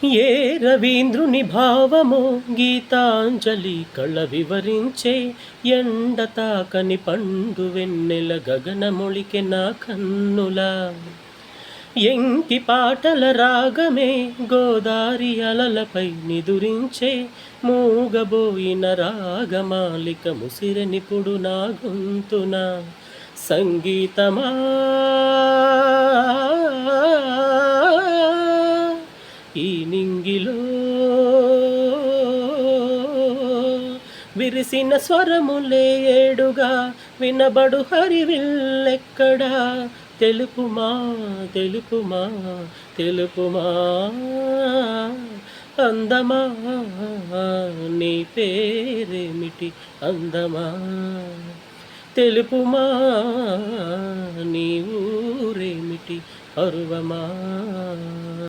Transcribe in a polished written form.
ఏ రవీంద్రుని భావమో గీతాంజలి కళ వివరించే ఎండ తాకని పండు వెన్నెల గగనమొళికె నా కన్నులా ఎంకి పాటల రాగమే గోదారి అలలపై నిదురించే మూగబోయిన రాగమాలిక ముసిరనిపుడు నా గొంతున సంగీతమా ఈ నింగిలో విరిసిన స్వరములే ఏడుగా వినబడు హరివిల్లెక్కడా తెలుపుమా తెలుపుమా తెలుపుమా అందమా నీ పేరేమిటి అందమా తెలుపుమా నీ ఊరేమిటి అరువమా.